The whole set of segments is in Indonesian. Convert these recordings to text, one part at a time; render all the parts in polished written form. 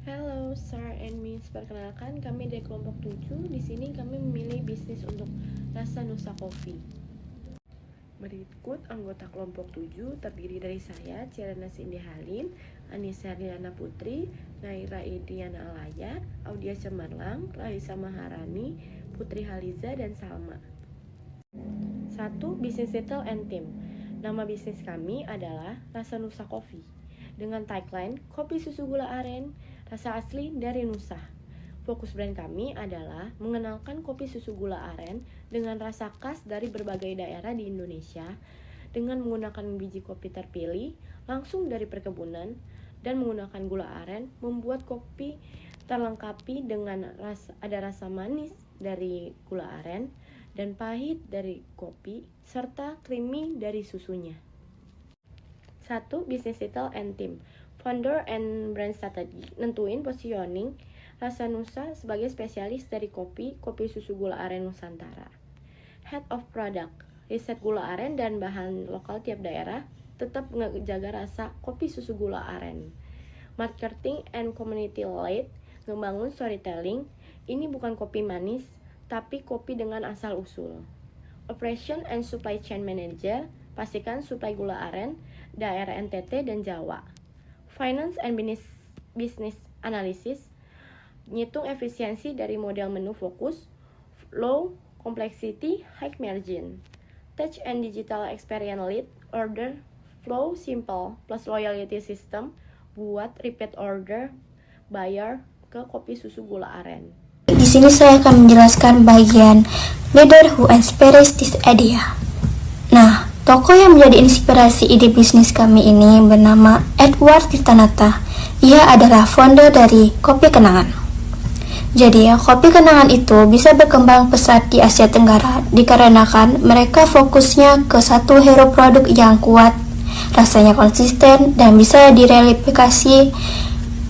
Halo, Sir and Miss. Perkenalkan, kami dari kelompok 7. Di sini kami memilih bisnis untuk rasa Nusa Coffee. Berikut anggota kelompok 7 terdiri dari saya, Ciarana Cindy Halim, Anissa Riana Putri, Naira Ediana Alaya, Audia Cemerlang, Raisa Maharani, Putri Haliza, dan Salma. 1. Business Retail and Team. Nama bisnis kami adalah Rasa Nusa Coffee dengan tagline kopi susu gula aren, rasa asli dari Nusa. Fokus brand kami adalah mengenalkan kopi susu gula aren dengan rasa khas dari berbagai daerah di Indonesia dengan menggunakan biji kopi terpilih langsung dari perkebunan dan menggunakan gula aren membuat kopi terlengkapi dengan ada rasa manis dari gula aren dan pahit dari kopi serta creamy dari susunya. 1. Business Retail and Team. Founder and Brand Strategy nentuin positioning Rasa Nusa sebagai spesialis dari kopi susu gula aren Nusantara. Head of Product, riset gula aren dan bahan lokal tiap daerah, tetap menjaga rasa kopi susu gula aren. Marketing and Community Lead, ngebangun storytelling, ini bukan kopi manis, tapi kopi dengan asal usul. Operation and Supply Chain Manager, pastikan suplai gula aren daerah NTT dan Jawa. Finance and Business Analysis, ngitung efisiensi dari model menu fokus, low complexity, high margin. Touch and Digital Experience Lead, order flow simple plus loyalty system, buat repeat order buyer ke kopi susu gula aren. Di sini saya akan menjelaskan bagian leader who inspires this idea. Nah, tokoh yang menjadi inspirasi ide bisnis kami ini bernama Edward Tirtanata. Ia adalah founder dari Kopi Kenangan. Jadi, Kopi Kenangan itu bisa berkembang pesat di Asia Tenggara dikarenakan mereka fokusnya ke satu hero produk yang kuat, rasanya konsisten, dan bisa direplikasi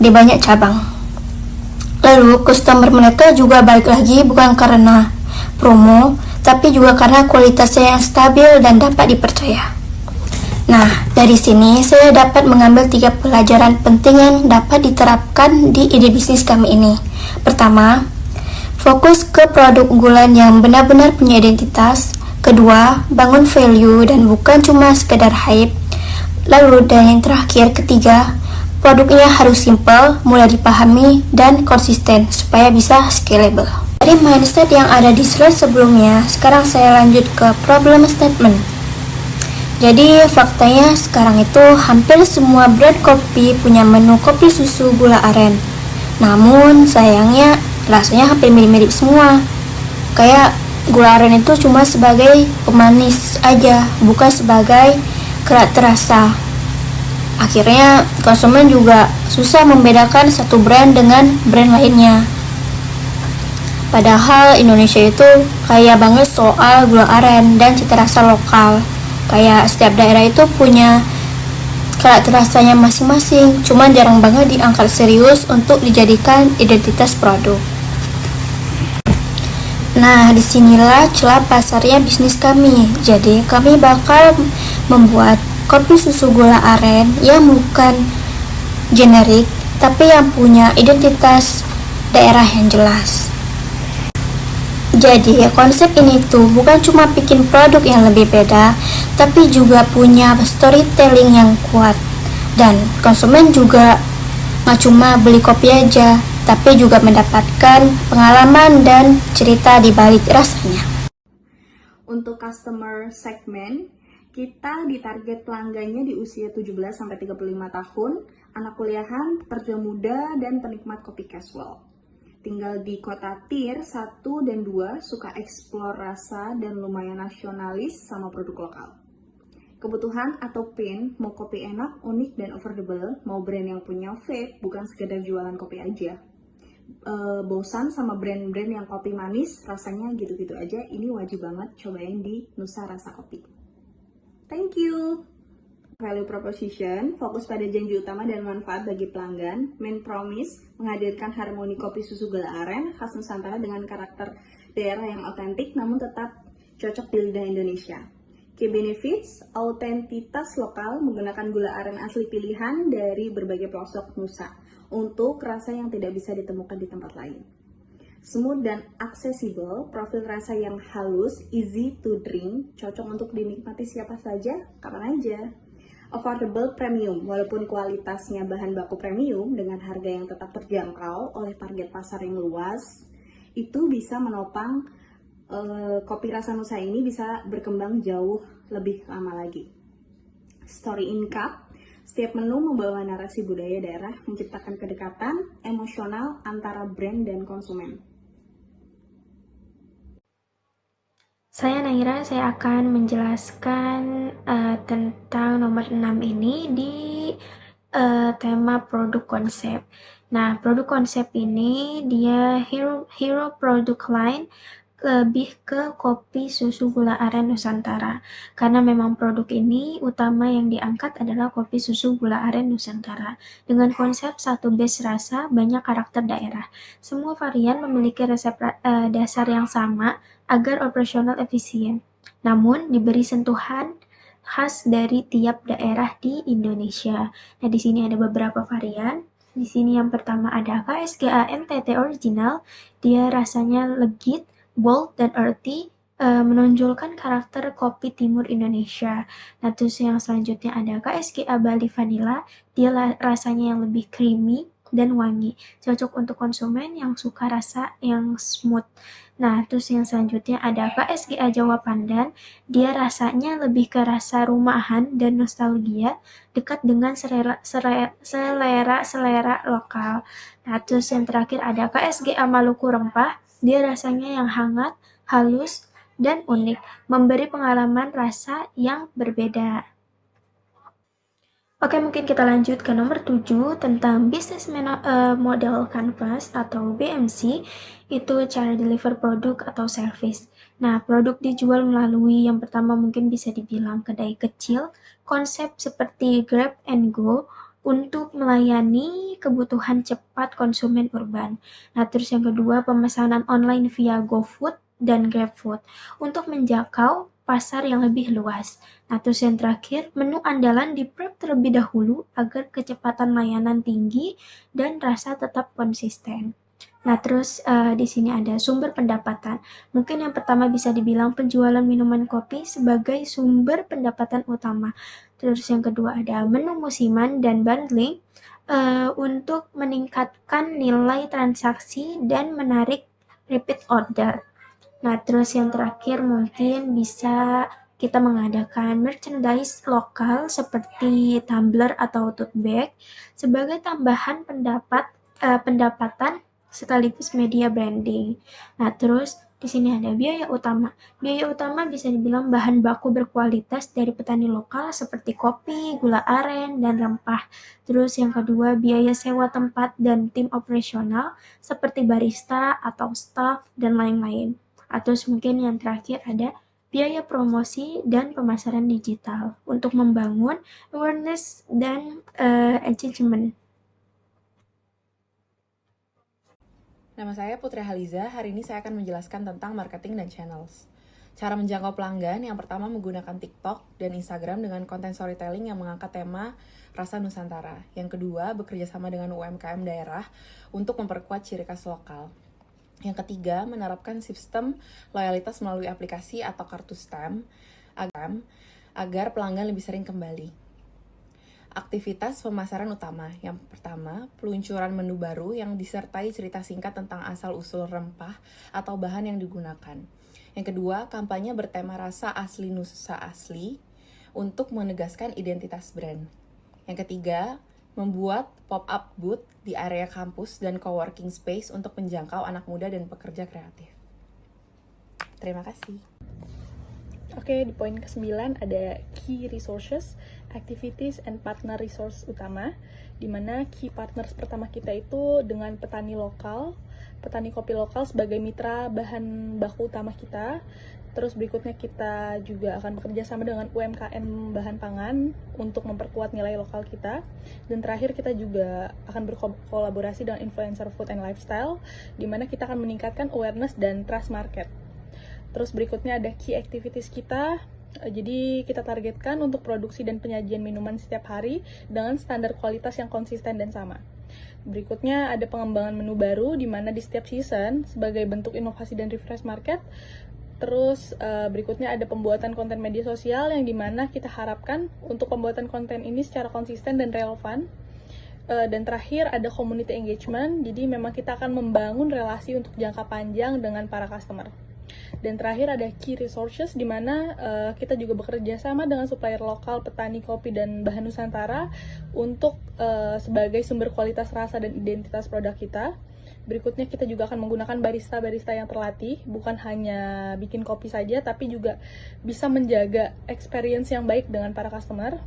di banyak cabang. Lalu, customer mereka juga balik lagi bukan karena promo, tapi juga karena kualitasnya yang stabil dan dapat dipercaya. Nah, dari sini saya dapat mengambil 3 pelajaran penting yang dapat diterapkan di ide bisnis kami ini. Pertama, fokus ke produk unggulan yang benar-benar punya identitas. Kedua, bangun value dan bukan cuma sekedar hype. Lalu, dan yang terakhir, ketiga, produknya harus simple, mudah dipahami, dan konsisten supaya bisa scalable. Dari mindset yang ada di slide sebelumnya, sekarang saya lanjut ke problem statement. Jadi faktanya sekarang itu hampir semua brand kopi punya menu kopi susu gula aren. Namun sayangnya rasanya hampir mirip-mirip semua. Kayak gula aren itu cuma sebagai pemanis aja, bukan sebagai karakter rasa. Akhirnya konsumen juga susah membedakan satu brand dengan brand lainnya. Padahal Indonesia itu kaya banget soal gula aren dan cita rasa lokal. Kayak setiap daerah itu punya karakter rasanya masing-masing, cuman jarang banget diangkat serius untuk dijadikan identitas produk. Nah, disinilah celah pasarnya bisnis kami. Jadi, kami bakal membuat kopi susu gula aren yang bukan generik, tapi yang punya identitas daerah yang jelas. Jadi, konsep ini tuh bukan cuma bikin produk yang lebih beda, tapi juga punya storytelling yang kuat. Dan konsumen juga nggak cuma beli kopi aja, tapi juga mendapatkan pengalaman dan cerita di balik rasanya. Untuk customer segment, kita ditarget pelanggannya di usia 17-35 tahun, anak kuliahan, pekerja muda, dan penikmat kopi casual. Tinggal di kota tier 1 dan 2, suka eksplor rasa dan lumayan nasionalis sama produk lokal. Kebutuhan atau pain, mau kopi enak, unik, dan affordable, mau brand yang punya vape, bukan sekedar jualan kopi aja. Bosan sama brand-brand yang kopi manis, rasanya gitu-gitu aja, ini wajib banget cobain di Nusa Rasa Kopi. Thank you! Value proposition, fokus pada janji utama dan manfaat bagi pelanggan. Main promise, menghadirkan harmoni kopi susu gula aren khas Nusantara dengan karakter daerah yang otentik namun tetap cocok di lidah Indonesia. Key benefits, autentitas lokal menggunakan gula aren asli pilihan dari berbagai pelosok Nusa. untuk rasa yang tidak bisa ditemukan di tempat lain. Smooth dan aksesibel, profil rasa yang halus, easy to drink, cocok untuk dinikmati siapa saja, kapan aja. Affordable premium, walaupun kualitasnya bahan baku premium dengan harga yang tetap terjangkau oleh target pasar yang luas, itu bisa menopang kopi rasa Nusa ini bisa berkembang jauh lebih lama lagi. Story in Cup, setiap menu membawa narasi budaya daerah, menciptakan kedekatan emosional antara brand dan konsumen. Saya Naira, saya akan menjelaskan tentang nomor 6 ini di tema produk konsep. Nah, produk konsep ini dia hero product line lebih ke kopi susu gula aren Nusantara. Karena memang produk ini utama yang diangkat adalah kopi susu gula aren Nusantara. Dengan konsep satu base rasa, banyak karakter daerah. Semua varian memiliki resep dasar yang sama agar operasional efisien. Namun diberi sentuhan khas dari tiap daerah di Indonesia. Nah, di sini ada beberapa varian. Di sini yang pertama ada KSGA NTT Original. Dia rasanya legit, bold, dan earthy, menonjolkan karakter kopi timur Indonesia. Nah, terus yang selanjutnya ada KSGA Bali Vanilla. Dia rasanya yang lebih creamy dan wangi. Cocok untuk konsumen yang suka rasa yang smooth. Nah, terus yang selanjutnya ada KSGA Jawa Pandan. Dia rasanya lebih ke rasa rumahan dan nostalgia, dekat dengan selera lokal. Nah, terus yang terakhir ada KSGA Maluku Rempah. Dia rasanya yang hangat, halus, dan unik, memberi pengalaman rasa yang berbeda. Oke, mungkin kita lanjut ke nomor 7 tentang Business Model Canvas atau BMC, itu cara deliver produk atau service. Nah, produk dijual melalui yang pertama mungkin bisa dibilang kedai kecil, konsep seperti Grab and Go untuk melayani kebutuhan cepat konsumen urban. Nah, terus yang kedua pemesanan online via GoFood dan GrabFood untuk menjangkau pasar yang lebih luas. Nah, terus yang terakhir, menu andalan di-prep terlebih dahulu agar kecepatan layanan tinggi dan rasa tetap konsisten. Nah, terus di sini ada sumber pendapatan. Mungkin yang pertama bisa dibilang penjualan minuman kopi sebagai sumber pendapatan utama. Terus yang kedua ada menu musiman dan bundling untuk meningkatkan nilai transaksi dan menarik repeat order. Nah, terus yang terakhir mungkin bisa kita mengadakan merchandise lokal seperti tumbler atau tote bag sebagai tambahan pendapatan sekaligus media branding. Nah, terus di sini ada biaya utama. Biaya utama bisa dibilang bahan baku berkualitas dari petani lokal seperti kopi, gula aren, dan rempah. Terus yang kedua biaya sewa tempat dan tim operasional seperti barista atau staff dan lain-lain. Atau mungkin yang terakhir ada biaya promosi dan pemasaran digital untuk membangun awareness dan engagement. Nama saya Putri Haliza, hari ini saya akan menjelaskan tentang marketing dan channels. Cara menjangkau pelanggan, yang pertama menggunakan TikTok dan Instagram dengan konten storytelling yang mengangkat tema rasa Nusantara. Yang kedua, bekerja sama dengan UMKM daerah untuk memperkuat ciri khas lokal. Yang ketiga, menerapkan sistem loyalitas melalui aplikasi atau kartu stem agar pelanggan lebih sering kembali. Aktivitas pemasaran utama. Yang pertama, peluncuran menu baru yang disertai cerita singkat tentang asal-usul rempah atau bahan yang digunakan. Yang kedua, kampanye bertema rasa asli Nusa asli untuk menegaskan identitas brand. Yang ketiga, membuat pop-up booth di area kampus dan coworking space untuk menjangkau anak muda dan pekerja kreatif. Terima kasih. Oke, di poin ke-9 ada key resources, activities, and partner resource utama, di mana key partners pertama kita itu dengan petani lokal, petani kopi lokal sebagai mitra bahan baku utama kita. Terus berikutnya kita juga akan bekerja sama dengan UMKM bahan pangan untuk memperkuat nilai lokal kita. Dan terakhir kita juga akan berkolaborasi dengan influencer food and lifestyle, di mana kita akan meningkatkan awareness dan trust market. Terus berikutnya ada key activities kita. Jadi kita targetkan untuk produksi dan penyajian minuman setiap hari dengan standar kualitas yang konsisten dan sama. Berikutnya ada pengembangan menu baru di mana di setiap season sebagai bentuk inovasi dan refresh market. Terus berikutnya ada pembuatan konten media sosial yang dimana kita harapkan untuk pembuatan konten ini secara konsisten dan relevan. Dan terakhir ada community engagement, jadi memang kita akan membangun relasi untuk jangka panjang dengan para customer. Dan terakhir ada key resources, di mana kita juga bekerja sama dengan supplier lokal, petani kopi dan bahan Nusantara untuk sebagai sumber kualitas rasa dan identitas produk kita. Berikutnya kita juga akan menggunakan barista-barista yang terlatih, bukan hanya bikin kopi saja, tapi juga bisa menjaga experience yang baik dengan para customer.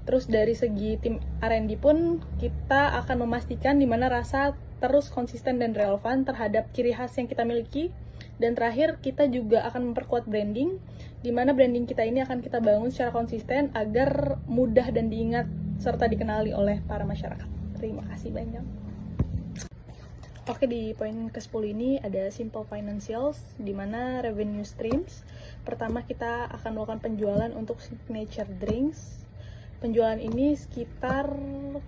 Terus dari segi tim R&D pun kita akan memastikan di mana rasa terus konsisten dan relevan terhadap ciri khas yang kita miliki. Dan terakhir kita juga akan memperkuat branding, di mana branding kita ini akan kita bangun secara konsisten agar mudah dan diingat serta dikenali oleh para masyarakat. Terima kasih banyak. Oke, di poin ke-10 ini ada simple financials, di mana revenue streams. Pertama kita akan melakukan penjualan untuk signature drinks. Penjualan ini sekitar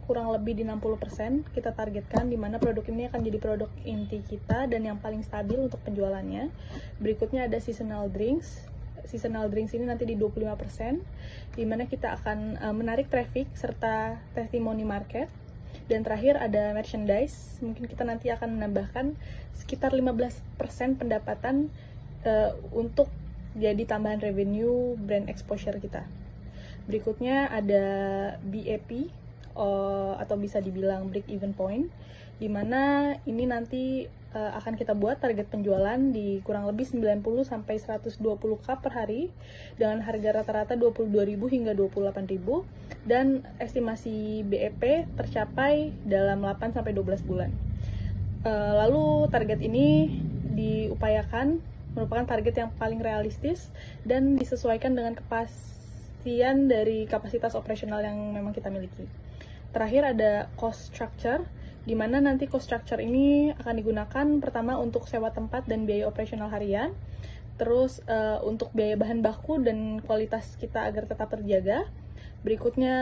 kurang lebih di 60% kita targetkan, di mana produk ini akan jadi produk inti kita dan yang paling stabil untuk penjualannya. Berikutnya ada seasonal drinks. Seasonal drinks ini nanti di 25%, di mana kita akan menarik traffic serta testimoni market. Dan terakhir ada merchandise, mungkin kita nanti akan menambahkan sekitar 15% pendapatan untuk jadi tambahan revenue brand exposure kita. Berikutnya ada BEP atau bisa dibilang break even point, di mana ini nanti akan kita buat target penjualan di kurang lebih 90 sampai 120 cup per hari dengan harga rata-rata 22.000 hingga 28.000 dan estimasi BEP tercapai dalam 8 sampai 12 bulan. Lalu target ini diupayakan merupakan target yang paling realistis dan disesuaikan dengan dari kapasitas operasional yang memang kita miliki. Terakhir ada cost structure, di mana nanti cost structure ini akan digunakan pertama untuk sewa tempat dan biaya operasional harian, terus untuk biaya bahan baku dan kualitas kita agar tetap terjaga. Berikutnya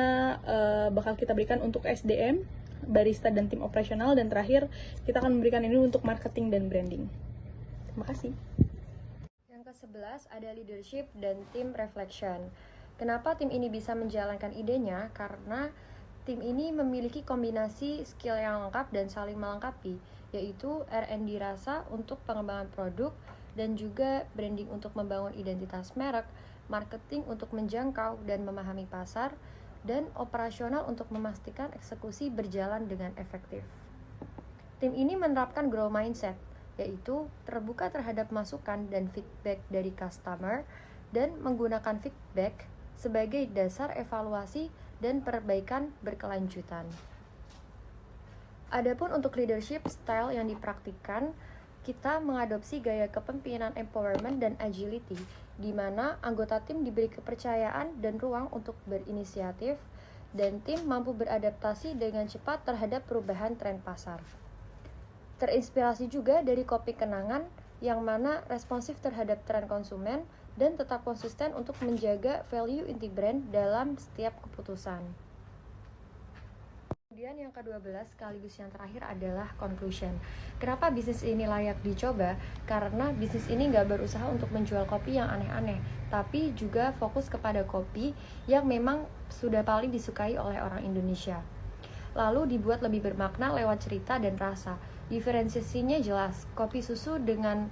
bakal kita berikan untuk SDM, barista dan tim operasional, dan terakhir kita akan memberikan ini untuk marketing dan branding. Terima kasih. Yang ke-11 ada leadership dan team reflection. Kenapa tim ini bisa menjalankan idenya? Karena tim ini memiliki kombinasi skill yang lengkap dan saling melengkapi, yaitu R&D rasa untuk pengembangan produk, dan juga branding untuk membangun identitas merek, marketing untuk menjangkau dan memahami pasar, dan operasional untuk memastikan eksekusi berjalan dengan efektif. Tim ini menerapkan grow mindset, yaitu terbuka terhadap masukan dan feedback dari customer, dan menggunakan feedback sebagai dasar evaluasi dan perbaikan berkelanjutan. Adapun untuk leadership style yang dipraktikkan, kita mengadopsi gaya kepemimpinan empowerment dan agility, di mana anggota tim diberi kepercayaan dan ruang untuk berinisiatif, dan tim mampu beradaptasi dengan cepat terhadap perubahan tren pasar. Terinspirasi juga dari kopi kenangan, yang mana responsif terhadap tren konsumen dan tetap konsisten untuk menjaga value inti brand dalam setiap keputusan. Kemudian yang ke-12 sekaligus yang terakhir adalah conclusion. Kenapa bisnis ini layak dicoba? Karena bisnis ini nggak berusaha untuk menjual kopi yang aneh-aneh, tapi juga fokus kepada kopi yang memang sudah paling disukai oleh orang Indonesia. Lalu dibuat lebih bermakna lewat cerita dan rasa. Diferensiasinya jelas, kopi susu dengan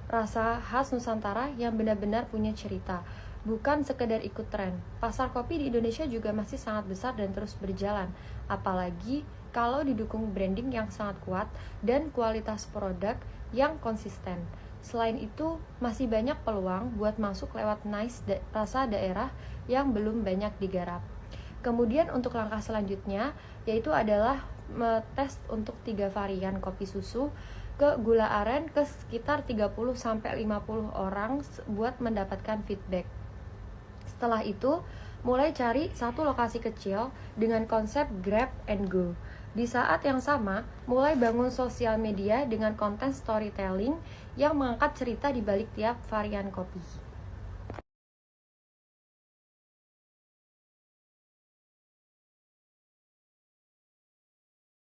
rasa khas Nusantara yang benar-benar punya cerita, bukan sekedar ikut tren. Pasar kopi di Indonesia juga masih sangat besar dan terus berjalan, apalagi kalau didukung branding yang sangat kuat dan kualitas produk yang konsisten. Selain itu, masih banyak peluang buat masuk lewat rasa daerah yang belum banyak digarap. Kemudian untuk langkah selanjutnya, yaitu adalah tes untuk 3 varian kopi susu ke gula aren ke sekitar 30-50 orang buat mendapatkan feedback. Setelah itu, mulai cari satu lokasi kecil dengan konsep grab and go. Di saat yang sama, mulai bangun sosial media dengan konten storytelling yang mengangkat cerita di balik tiap varian kopi.